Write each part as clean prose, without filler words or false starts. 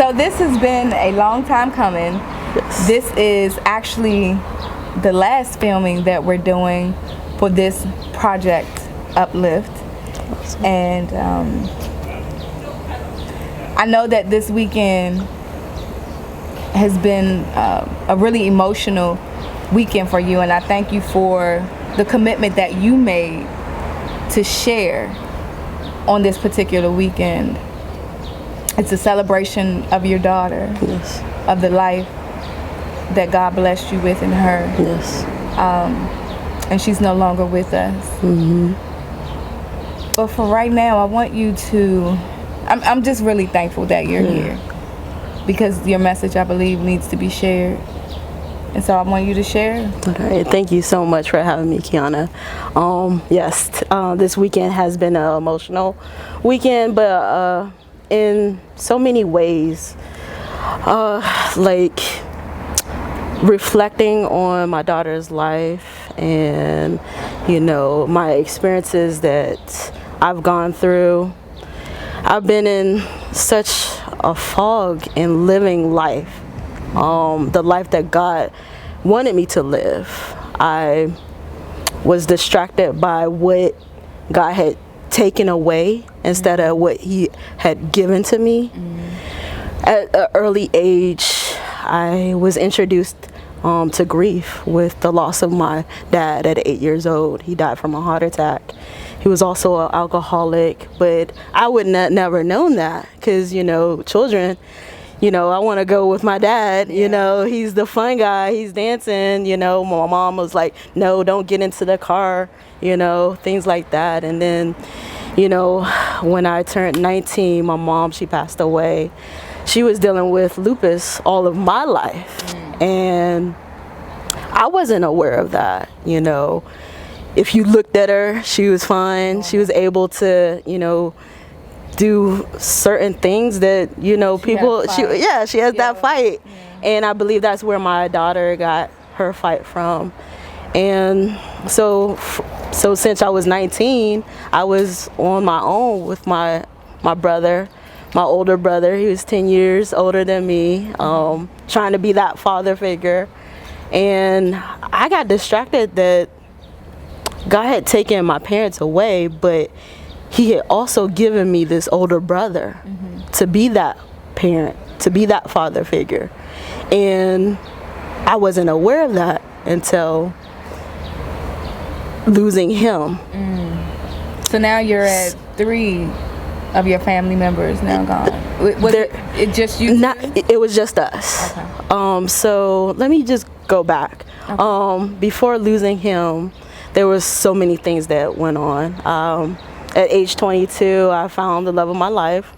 So this has been a long time coming. Yes. This is actually the last filming that we're doing for this project, Uplift. Awesome. And I know that this weekend has been a really emotional weekend for you, and I thank you for the commitment that you made to share on this particular weekend. It's a celebration of your daughter, Yes. of the life that God blessed you with in her. Yes. And she's no longer with us. Mm-hmm. But for right now, I want you to, I'm just really thankful that you're here, because your message, I believe, needs to be shared. And so I want you to share. All right. Thank you so much for having me, Kiana. Yes, this weekend has been an emotional weekend, but in so many ways, like reflecting on my daughter's life and, you know, my experiences that I've gone through. I've been in such a fog in living life, the life that God wanted me to live. I was distracted by what God had taken away instead of what He had given to me. At an early age, I was introduced to grief with the loss of my dad at 8 years old. He died from a heart attack. He was also an alcoholic, but I would never known that, because, you know, children, you know, I want to go with my dad, you know, he's the fun guy, he's dancing, you know. My mom was like, no, don't get into the car, you know, things like that. And then, you know, when I turned 19, my mom, she passed away. She was dealing with lupus all of my life, and I wasn't aware of that, you know. If you looked at her, she was fine. She was able to, you know, do certain things that, you know, she has that fight. And I believe that's where my daughter got her fight from. And so since I was 19, I was on my own with my brother, my older brother. He was 10 years older than me, trying to be that father figure. And I got distracted that God had taken my parents away, but He had also given me this older brother to be that parent, to be that father figure. And I wasn't aware of that until losing him. So now you're at 3 of your family members now gone. Was it just you? It was just us. Okay. So let me just go back. Okay. Before losing him, there was so many things that went on. At age 22, I found the love of my life,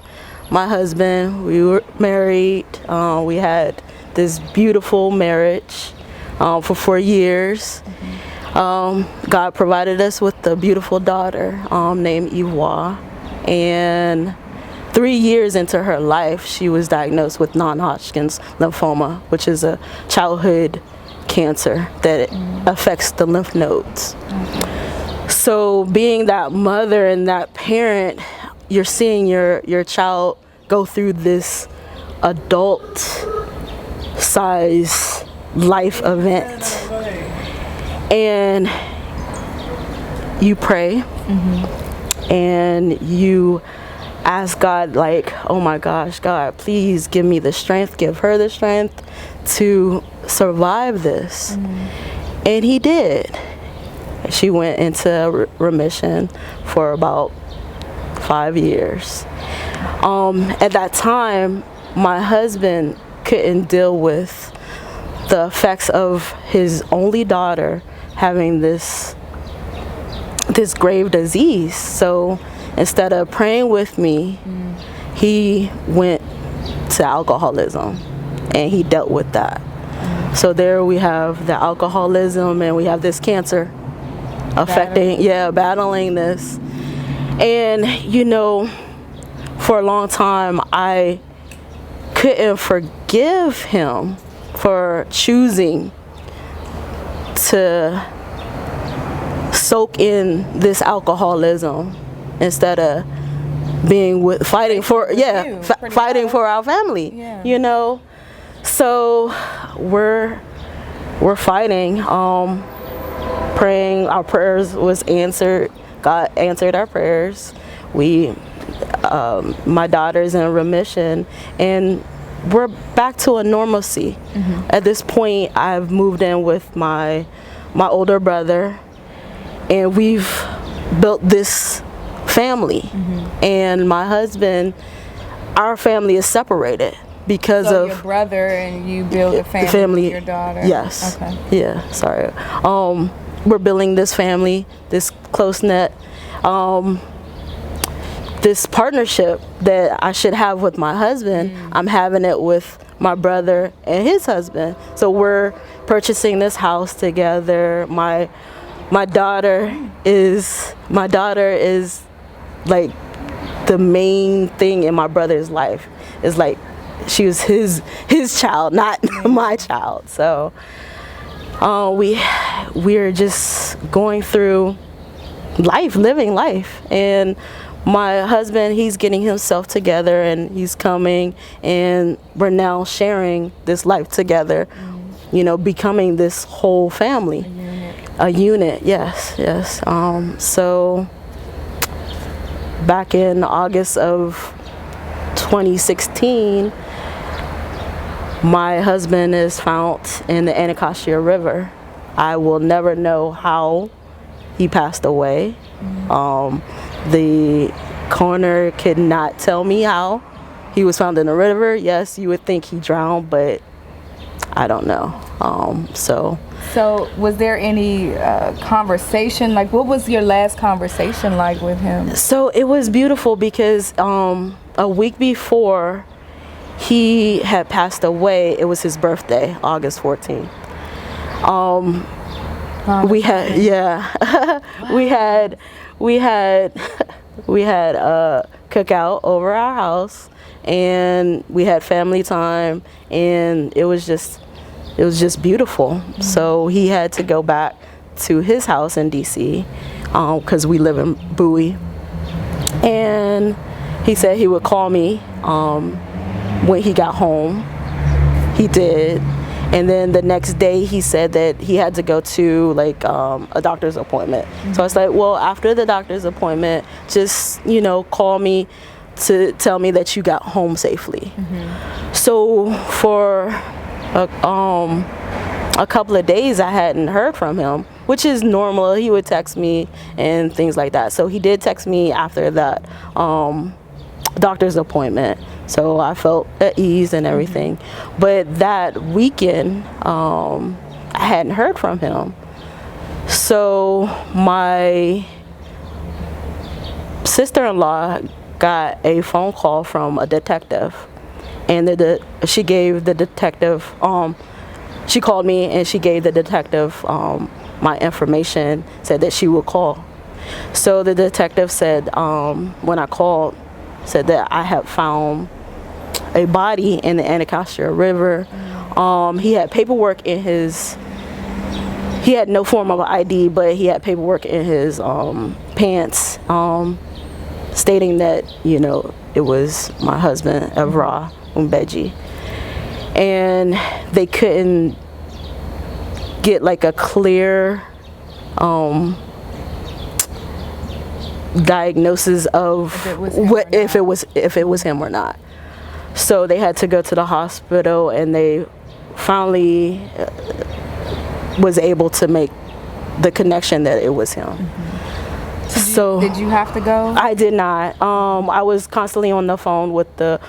my husband. We were married. We had this beautiful marriage for 4 years. God provided us with a beautiful daughter named Yvonne. And 3 years into her life, she was diagnosed with non-Hodgkin's lymphoma, which is a childhood cancer that affects the lymph nodes. So being that mother and that parent, you're seeing your child go through this adult size life event. And you pray and you ask God, like, oh my gosh, God, please give me the strength, give her the strength to survive this. And He did. She went into remission for about 5 years. At that time, my husband couldn't deal with the effects of his only daughter having this grave disease. So instead of praying with me, he went to alcoholism, and he dealt with that. So there we have the alcoholism, and we have this cancer affecting, battling this. And, you know, for a long time, I couldn't forgive him for choosing to soak in this alcoholism instead of being with, fighting for, with yeah, you, fighting much. for our family, Yeah. you know. So we're fighting, praying. Our prayers was answered. God answered our prayers. My daughter's in remission, and we're back to a normalcy. At this point, I've moved in with my older brother, and we've built this family. And my husband, our family is separated because So of your brother and you build a family with your daughter. Yes. Okay. Yeah. Sorry. We're building this family, this close knit, this partnership that I should have with my husband. I'm having it with my brother and his husband. So we're purchasing this house together. My daughter is like the main thing in my brother's life. Is like she was his child, not my child. So we're just going through life, living life. And my husband, he's getting himself together, and he's coming, and we're now sharing this life together, you know, becoming this whole family, a unit. Yes. So back in August of 2016, my husband is found in the Anacostia River. I will never know how he passed away. The coroner could not tell me how he was found in the river. Yes, you would think he drowned, but I don't know. So was there any conversation? Like, what was your last conversation like with him? So it was beautiful because a week before he had passed away, it was his birthday, August 14th. We had, yeah, we had a cookout over our house, and we had family time, and it was just beautiful. So he had to go back to his house in DC, because we live in Bowie, and he said he would call me when he got home. He did. And then the next day he said that he had to go to like a doctor's appointment. So I was like, well, after the doctor's appointment, just, you know, call me to tell me that you got home safely. So for a couple of days I hadn't heard from him, which is normal. He would text me and things like that. So he did text me after that doctor's appointment. So I felt at ease and everything. But that weekend, I hadn't heard from him. So my sister-in-law got a phone call from a detective, and she gave the detective, she called me and she gave the detective my information, said that she would call. So the detective said, when I called, said that I had found a body in the Anacostia River. He had paperwork in his, he had no form of ID, but he had paperwork in his pants, stating that, you know, it was my husband, Evra Umbeji. And they couldn't get like a clear diagnosis of if it was him or not. So they had to go to the hospital, and they finally was able to make the connection that it was him. So did you have to go? I did not. I was constantly on the phone with the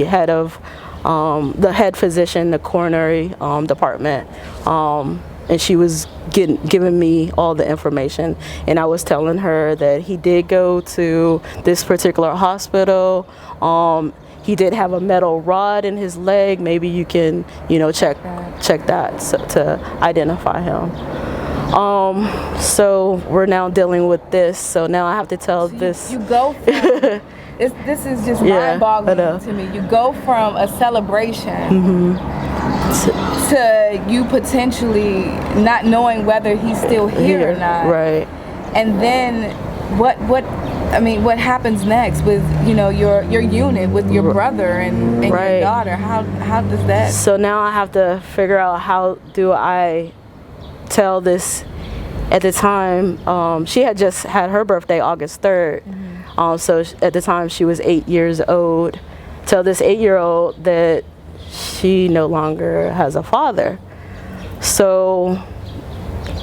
head of the head physician, the coronary department. And she was giving me all the information, and I was telling her that he did go to this particular hospital. He did have a metal rod in his leg. Maybe you can, you know, check that to identify him. So we're now dealing with this. So now I have to tell this. You go from this is just mind-boggling to me. You go from a celebration to you potentially not knowing whether he's still here or not. Right. And then what I mean, what happens next with, you know, your unit with your brother and Right. your daughter? How does that? So now I have to figure out, how do I tell this. At the time, she had just had her birthday August 3rd. So at the time she was 8 years old. Tell this 8-year-old that she no longer has a father. So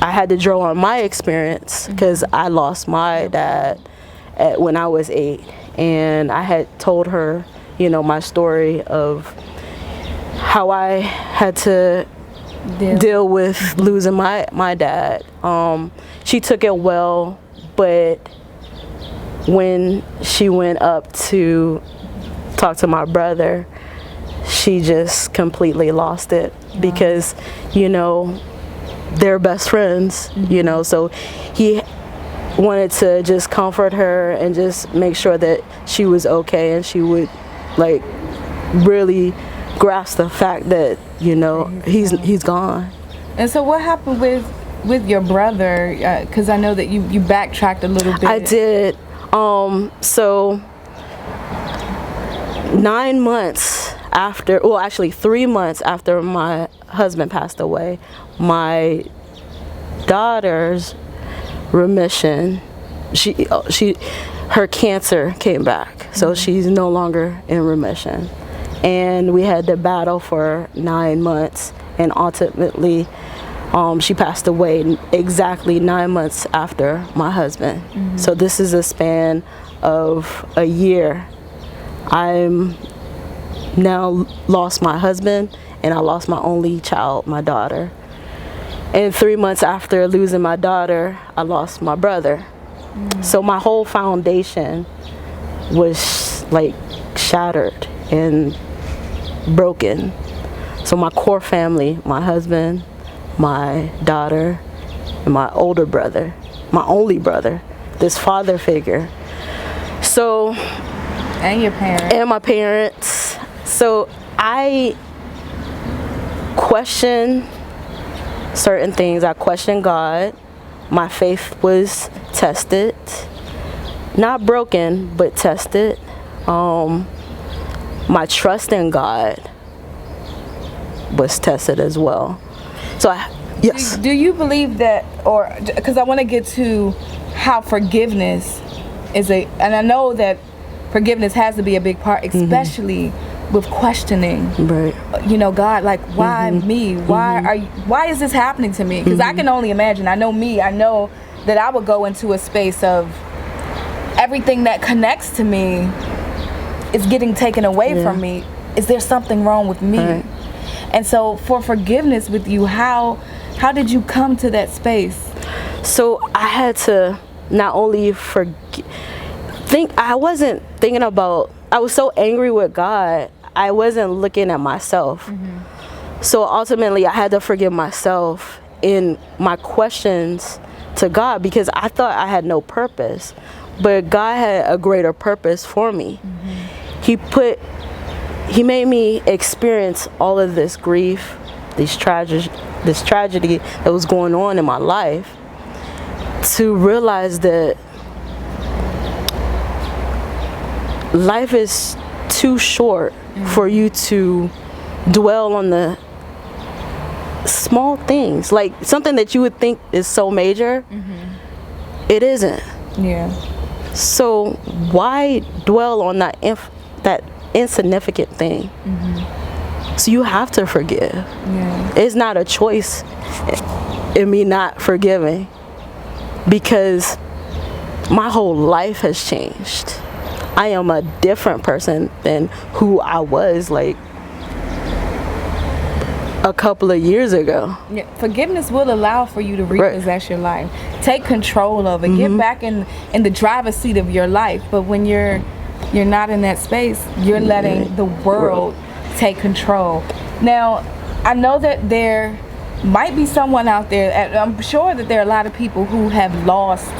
I had to draw on my experience, because I lost my dad when I was 8. And I had told her, you know, my story of how I had to deal with losing my dad. She took it well, but when she went up to talk to my brother, she just completely lost it. Because, you know, they're best friends, you know, so he wanted to just comfort her and just make sure that she was okay, and she would like really grasp the fact that, you know, he's gone. And so what happened with your brother? Because I know that you backtracked a little bit. I did. So 9 months after, well, actually 3 months after my husband passed away, my daughter's remission, her cancer came back. So she's no longer in remission. And we had to battle for 9 months, and ultimately she passed away exactly 9 months after my husband. So this is a span of a year. I'm now lost my husband, and I lost my only child, my daughter. And 3 months after losing my daughter, I lost my brother. So my whole foundation was like shattered and broken. So my core family, my husband, my daughter, and my older brother, my only brother, this father figure. So, and your parents. And my parents. So I question certain things. I questioned God. My faith was tested. Not broken, but tested. My trust in God was tested as well. So yes. Do you believe that, or because I want to get to how forgiveness is and I know that forgiveness has to be a big part, especially with questioning. Right. You know, God, like, why me? Why is this happening to me? Because I can only imagine. I know me. I know that I would go into a space of everything that connects to me is getting taken away from me. Is there something wrong with me? Right. And so for forgiveness with you, how did you come to that space? So I had to not only I wasn't thinking about, I was so angry with God, I wasn't looking at myself. So ultimately I had to forgive myself in my questions to God, because I thought I had no purpose, but God had a greater purpose for me. He made me experience all of this grief, this tragedy that was going on in my life, to realize that life is too short for you to dwell on the small things, like something that you would think is so major. It isn't. Yeah. So why dwell on that insignificant thing? So you have to forgive. Yeah. It's not a choice in me not forgiving, because my whole life has changed. I am a different person than who I was like a couple of years ago. Yeah. Forgiveness will allow for you to repossess your life, take control of it, get back in the driver's seat of your life. But when you're not in that space, you're letting the world take control. Now, I know that there might be someone out there, and I'm sure that there are a lot of people who have lost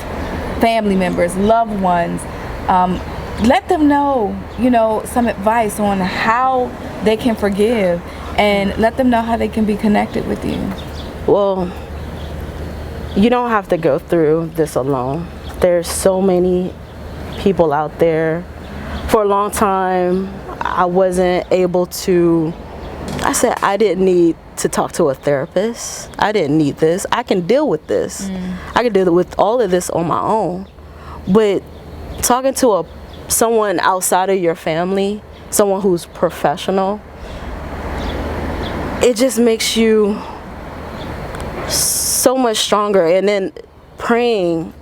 family members, loved ones. Let them know, some advice on how they can forgive, and let them know how they can be connected with you. Well, you don't have to go through this alone. There's so many people out there. For a long time, I wasn't able to, I said I didn't need to talk to a therapist. I didn't need this. I can deal with this. I can deal with all of this on my own. But talking to someone outside of your family, someone who's professional, it just makes you so much stronger. And then praying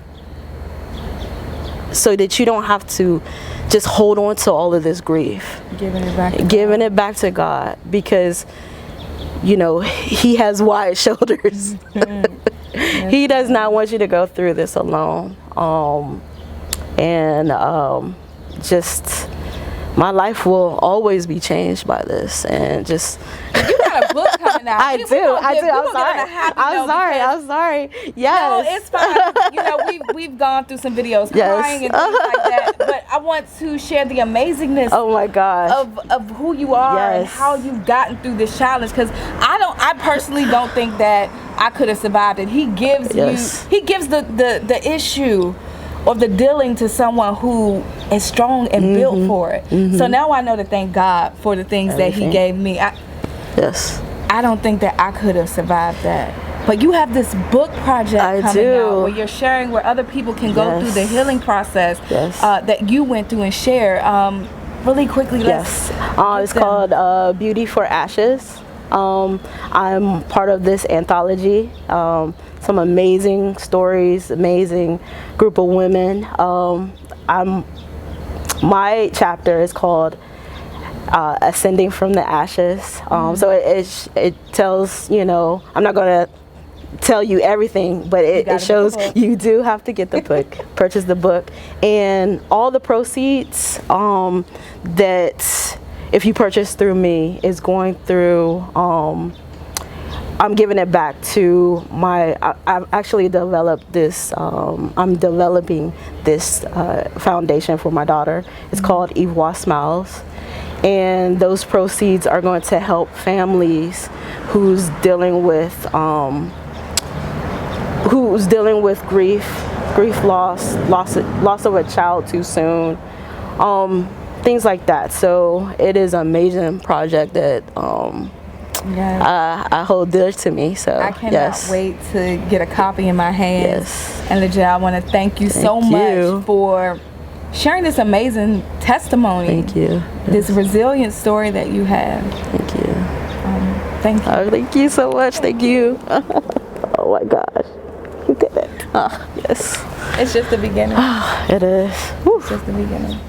so that you don't have to just hold on to all of this grief. Giving it back to God. Because, you know, he has wide shoulders. He does not want you to go through this alone. Just my life will always be changed by this, and just you got a book coming out. I do. I'm sorry. Yes. No, it's fine. You know, we've gone through some videos crying and things like that, but I want to share the amazingness. Oh my gosh. Of who you are and how you've gotten through this challenge. Because I personally don't think that I could have survived it. He gives the issue or the dealing to someone who is strong and built for it. So now I know to thank God for the things that he gave me. I don't think that I could have survived that. But you have this book project coming out where you're sharing where other people can go through the healing process that you went through and share. Really quickly, it's called Beauty for Ashes. I'm part of this anthology. Some amazing stories, amazing group of women. My chapter is called Ascending from the Ashes. So it tells, you know, I'm not going to tell you everything, but it shows you do have to get the book, purchase the book, and all the proceeds that if you purchase through me is going through, I'm giving it back to I've actually developed this, I'm developing this foundation for my daughter. It's called Ivoire Smiles. And those proceeds are going to help families who's dealing with grief, loss of a child too soon, things like that. So it is an amazing project that I hold dear to me. So I cannot wait to get a copy in my hands. And legit, I want to thank you so much for sharing this amazing testimony. Thank you. This resilient story that you have. Thank you. Thank you. Thank you so much. Thank you. Oh my gosh. You did it. Yes. It's just the beginning. It is. It's just the beginning.